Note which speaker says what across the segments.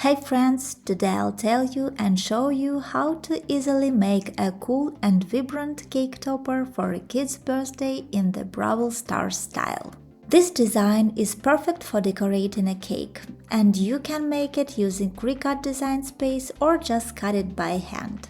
Speaker 1: Hey friends, today I'll tell you and show you how to easily make a cool and vibrant cake topper for a kid's birthday in the Brawl Stars style. This design is perfect for decorating a cake, and you can make it using Cricut Design Space or just cut it by hand.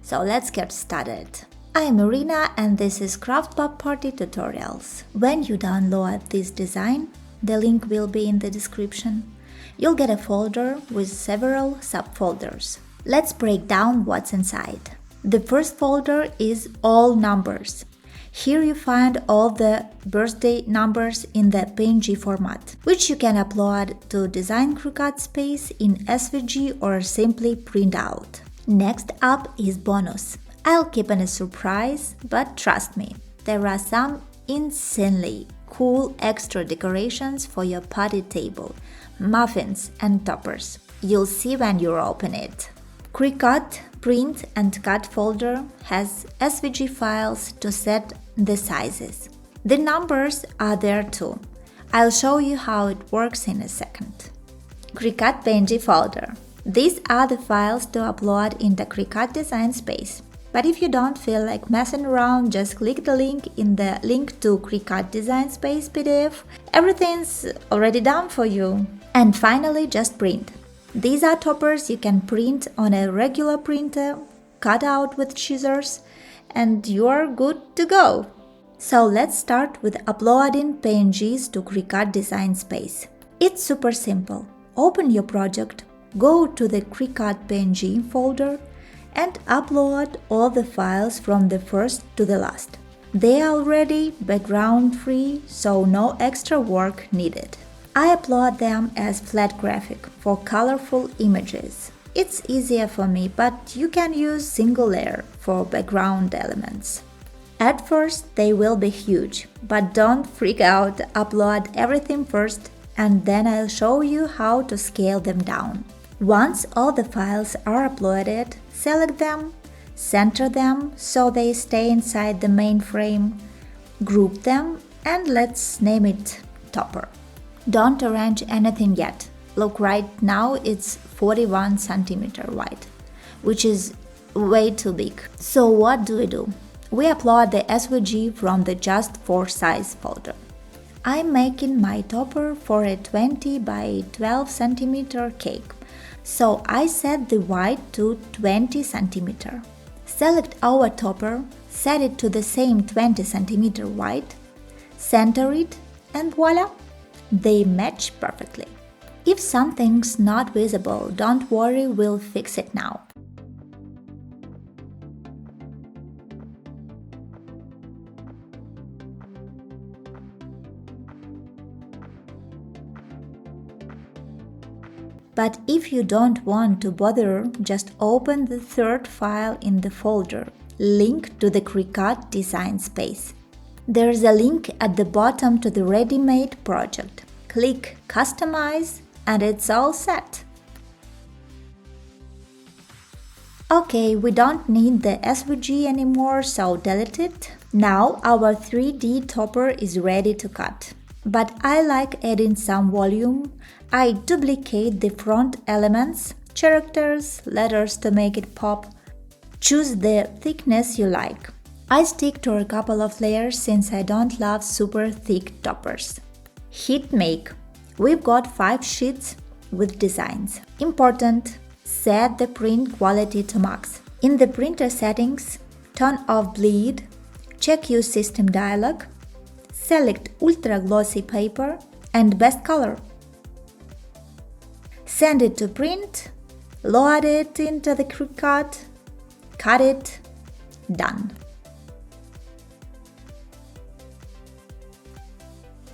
Speaker 1: So let's get started. I'm Marina and this is Craft Pop Party Tutorials. When you download this design, the link will be in the description. You'll get a folder with several subfolders. Let's break down what's inside. The first folder is all numbers. Here you find all the birthday numbers in the PNG format, which you can upload to Design Cricut Space in SVG or simply print out. Next up is bonus. I'll keep it a surprise, but trust me, there are some insanely cool extra decorations for your party table, muffins and toppers. You'll see when you open it. Cricut Print and Cut folder has SVG files to set the sizes. The numbers are there too. I'll show you how it works in a second. Cricut PNG folder. These are the files to upload in the Cricut Design Space. But if you don't feel like messing around, just click the link in the link to Cricut Design Space PDF. Everything's already done for you. And finally, just print. These are toppers you can print on a regular printer, cut out with scissors, and you're good to go. So let's start with uploading PNGs to Cricut Design Space. It's super simple. Open your project, go to the Cricut PNG folder, and upload all the files from the first to the last. They are already background free, so no extra work needed. I upload them as flat graphic for colorful images. It's easier for me, but you can use single layer for background elements. At first they will be huge, but don't freak out, upload everything first and then I'll show you how to scale them down. Once all the files are uploaded, select them, center them so they stay inside the main frame, group them, and let's name it Topper. Don't arrange anything yet. Look, right now it's 41 cm wide, which is way too big. So what do? We upload the SVG from the Just for Size folder. I'm making my topper for a 20 by 12 cm cake. So I set the width to 20 cm. Select our topper, set it to the same 20 cm wide, center it, and voila! They match perfectly. If something's not visible, don't worry, we'll fix it now. But if you don't want to bother, just open the third file in the folder, link to the Cricut Design Space. There's a link at the bottom to the ready-made project. Click Customize and it's all set. Okay, we don't need the SVG anymore, so delete it. Now our 3D topper is ready to cut. But I like adding some volume. I duplicate the front elements, characters, letters to make it pop. Choose the thickness you like. I stick to a couple of layers since I don't love super thick toppers. Hit make. We've got 5 sheets with designs. Important, set the print quality to max. In the printer settings, turn off bleed, check use system dialog, select ultra glossy paper and best color. Send it to print, load it into the Cricut, cut it, done.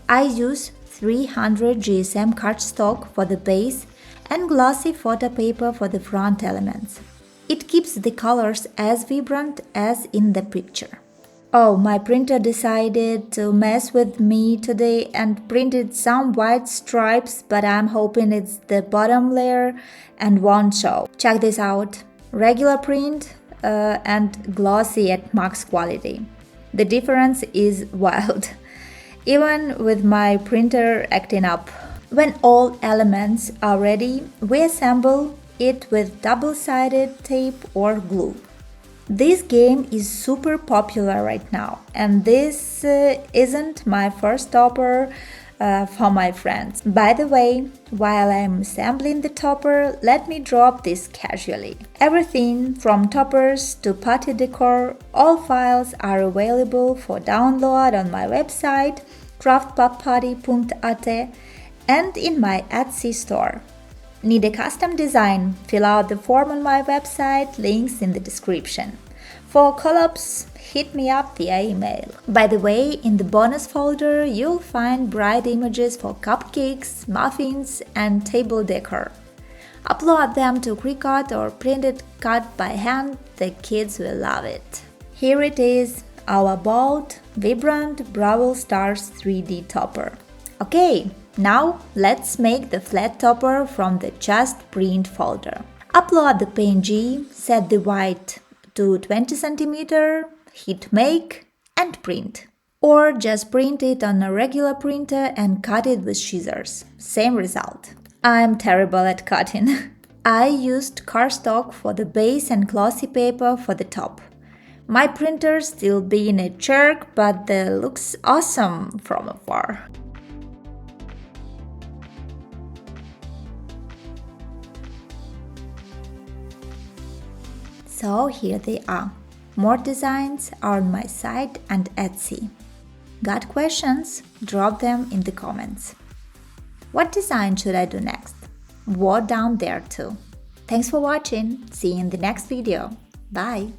Speaker 1: I use 300 GSM cardstock for the base and glossy photo paper for the front elements. It keeps the colors as vibrant as in the picture. Oh, my printer decided to mess with me today and printed some white stripes, but I'm hoping it's the bottom layer and won't show. Check this out. Regular print and glossy at max quality. The difference is wild. Even with my printer acting up. When all elements are ready, we assemble it with double-sided tape or glue. This game is super popular right now, and this isn't my first topper for my friends. By the way, while I'm assembling the topper, let me drop this casually. Everything from toppers to party decor, all files are available for download on my website craftpopparty.at and in my Etsy store. Need a custom design? Fill out the form on my website, links in the description. For collabs, hit me up via email. By the way, in the bonus folder, you'll find bright images for cupcakes, muffins, and table decor. Upload them to Cricut or print it cut by hand, the kids will love it. Here it is, our bold, vibrant Brawl Stars 3D topper. Okay, now let's make the flat topper from the Just Print folder. Upload the PNG, set the white to 20 cm, hit make and print. Or just print it on a regular printer and cut it with scissors. Same result. I'm terrible at cutting. I used cardstock for the base and glossy paper for the top. My printer still being a jerk, but it looks awesome from afar. So here they are. More designs are on my site and Etsy. Got questions? Drop them in the comments. What design should I do next? Vote down there too. Thanks for watching. See you in the next video. Bye.